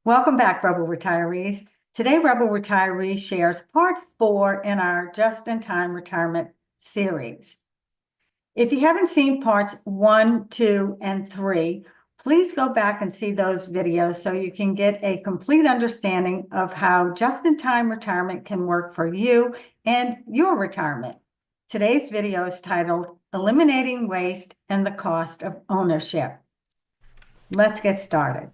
Welcome back, Rebel Retirees. Today, Rebel Retiree shares part 4 in our Just-in-Time Retirement series. If you haven't seen parts 1, 2, and 3, please go back and see those videos so you can get a complete understanding of how just-in-time retirement can work for you and your retirement. Today's video is titled Eliminating Waste and the Cost of Ownership. Let's get started.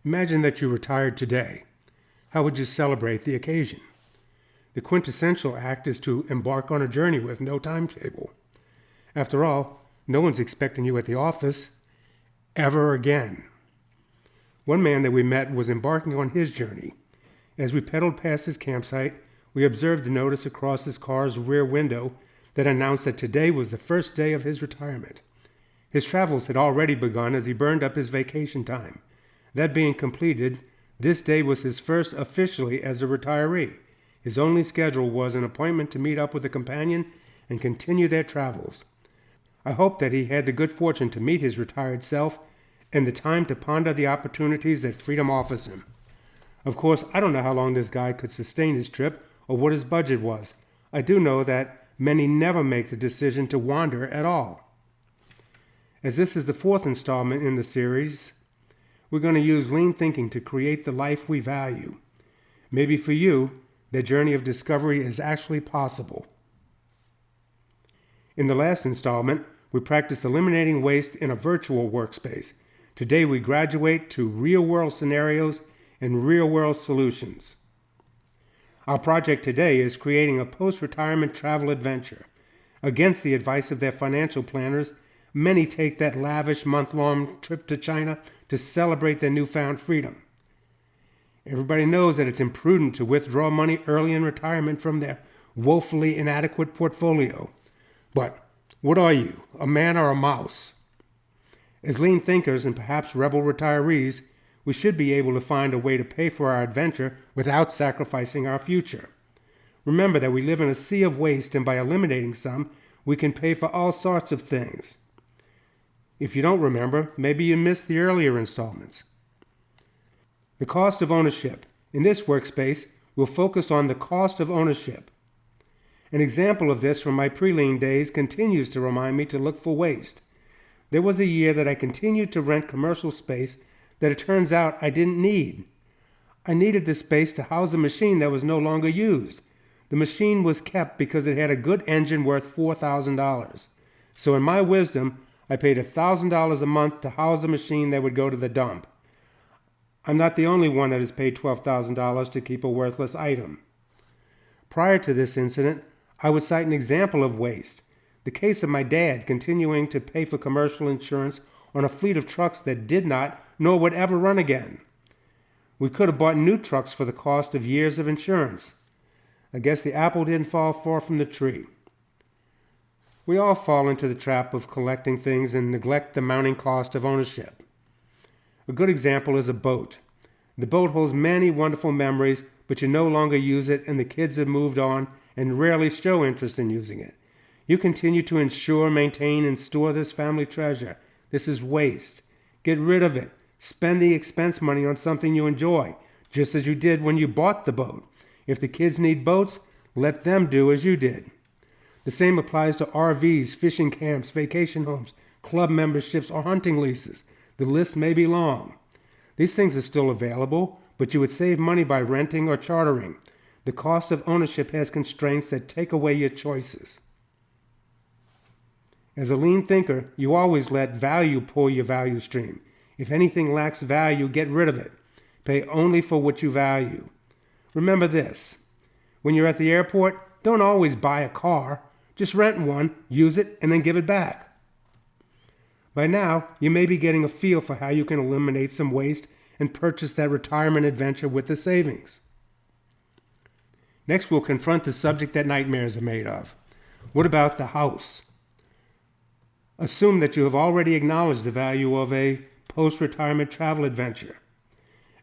Imagine that you retired today. How would you celebrate the occasion? The quintessential act is to embark on a journey with no timetable. After all, no one's expecting you at the office ever again. One man that we met was embarking on his journey. As we pedaled past his campsite, we observed the notice across his car's rear window that announced that today was the first day of his retirement. His travels had already begun as he burned up his vacation time. That being completed, this day was his first officially as a retiree. His only schedule was an appointment to meet up with a companion and continue their travels. I hope that he had the good fortune to meet his retired self and the time to ponder the opportunities that freedom offers him. Of course, I don't know how long this guy could sustain his trip or what his budget was. I do know that many never make the decision to wander at all. As this is the 4th installment in the series, we're going to use lean thinking to create the life we value. Maybe for you, the journey of discovery is actually possible. In the last installment, we practiced eliminating waste in a virtual workspace. Today, we graduate to real-world scenarios and real-world solutions. Our project today is creating a post-retirement travel adventure. Against the advice of their financial planners, many take that lavish month-long trip to China to celebrate their newfound freedom. Everybody knows that it's imprudent to withdraw money early in retirement from their woefully inadequate portfolio. But what are you, a man or a mouse? As lean thinkers and perhaps rebel retirees, we should be able to find a way to pay for our adventure without sacrificing our future. Remember that we live in a sea of waste, and by eliminating some, we can pay for all sorts of things. If you don't remember, maybe you missed the earlier installments. The cost of ownership. In this workspace, we'll focus on the cost of ownership. An example of this from my pre-lean days continues to remind me to look for waste. There was a year that I continued to rent commercial space that it turns out I didn't need. I needed the space to house a machine that was no longer used. The machine was kept because it had a good engine worth $4,000. So in my wisdom, I paid $1,000 a month to house a machine that would go to the dump. I'm not the only one that has paid $12,000 to keep a worthless item. Prior to this incident, I would cite an example of waste. The case of my dad continuing to pay for commercial insurance on a fleet of trucks that did not, nor would ever run again. We could have bought new trucks for the cost of years of insurance. I guess the apple didn't fall far from the tree. We all fall into the trap of collecting things and neglect the mounting cost of ownership. A good example is a boat. The boat holds many wonderful memories, but you no longer use it and the kids have moved on and rarely show interest in using it. You continue to insure, maintain, and store this family treasure. This is waste. Get rid of it. Spend the expense money on something you enjoy, just as you did when you bought the boat. If the kids need boats, let them do as you did. The same applies to RVs, fishing camps, vacation homes, club memberships, or hunting leases. The list may be long. These things are still available, but you would save money by renting or chartering. The cost of ownership has constraints that take away your choices. As a lean thinker, you always let value pull your value stream. If anything lacks value, get rid of it. Pay only for what you value. Remember this. When you're at the airport, don't always buy a car. Just rent one, use it, and then give it back. By now, you may be getting a feel for how you can eliminate some waste and purchase that retirement adventure with the savings. Next, we'll confront the subject that nightmares are made of. What about the house? Assume that you have already acknowledged the value of a post-retirement travel adventure.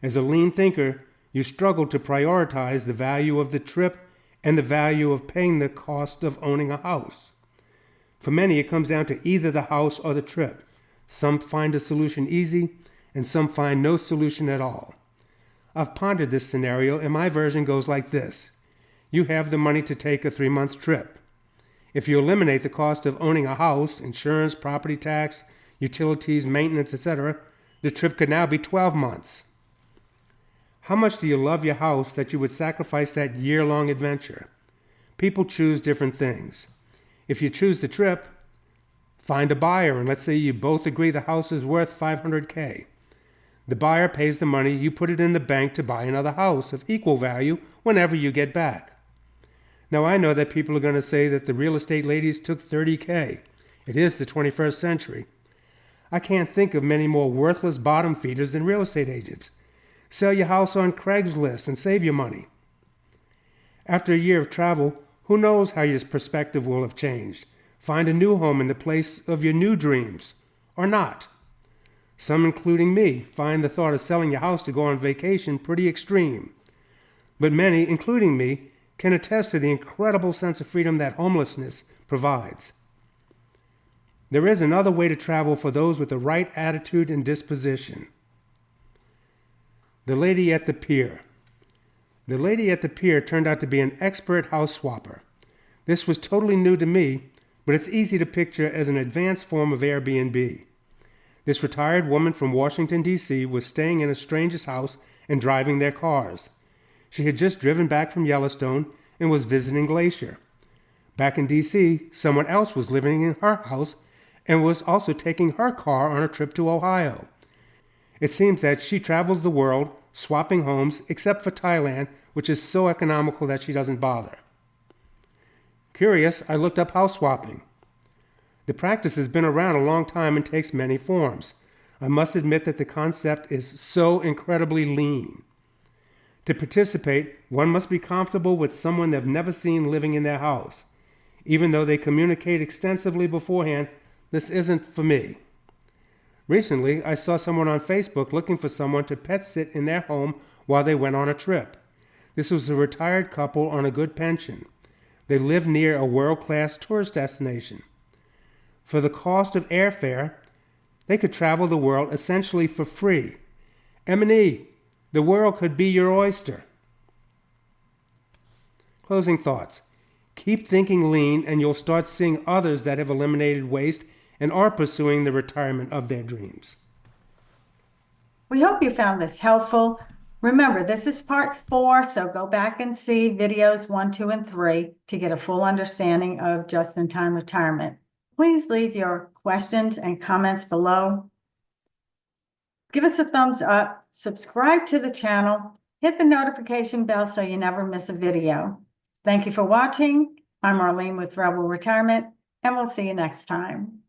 As a lean thinker, you struggle to prioritize the value of the trip and the value of paying the cost of owning a house. For many, it comes down to either the house or the trip. Some find a solution easy, and some find no solution at all. I've pondered this scenario, and my version goes like this. You have the money to take a 3-month trip. If you eliminate the cost of owning a house, insurance, property tax, utilities, maintenance, etc., the trip could now be 12 months. How much do you love your house that you would sacrifice that year-long adventure? People choose different things. If you choose the trip, find a buyer, and let's say you both agree the house is worth $500K. The buyer pays the money, you put it in the bank to buy another house of equal value whenever you get back. Now I know that people are going to say that the real estate ladies took $30K. It is the 21st century. I can't think of many more worthless bottom feeders than real estate agents. Sell your house on Craigslist and save your money. After a year of travel, who knows how your perspective will have changed? Find a new home in the place of your new dreams, or not. Some, including me, find the thought of selling your house to go on vacation pretty extreme. But many, including me, can attest to the incredible sense of freedom that homelessness provides. There is another way to travel for those with the right attitude and disposition. The lady at the pier. The lady at the pier turned out to be an expert house swapper. This was totally new to me, but it's easy to picture as an advanced form of Airbnb. This retired woman from Washington, D.C. was staying in a stranger's house and driving their cars. She had just driven back from Yellowstone and was visiting Glacier. Back in D.C., someone else was living in her house and was also taking her car on a trip to Ohio. It seems that she travels the world, swapping homes, except for Thailand, which is so economical that she doesn't bother. Curious, I looked up house swapping. The practice has been around a long time and takes many forms. I must admit that the concept is so incredibly lean. To participate, one must be comfortable with someone they've never seen living in their house. Even though they communicate extensively beforehand, this isn't for me. Recently, I saw someone on Facebook looking for someone to pet sit in their home while they went on a trip. This was a retired couple on a good pension. They lived near a world-class tourist destination. For the cost of airfare, they could travel the world essentially for free. M&E, the world could be your oyster. Closing thoughts. Keep thinking lean and you'll start seeing others that have eliminated waste and are pursuing the retirement of their dreams. We hope you found this helpful. Remember, this is part 4, so go back and see videos 1, 2, and 3 to get a full understanding of just-in-time retirement. Please leave your questions and comments below. Give us a thumbs up, subscribe to the channel, hit the notification bell so you never miss a video. Thank you for watching. I'm Arlene with Rebel Retirement, and we'll see you next time.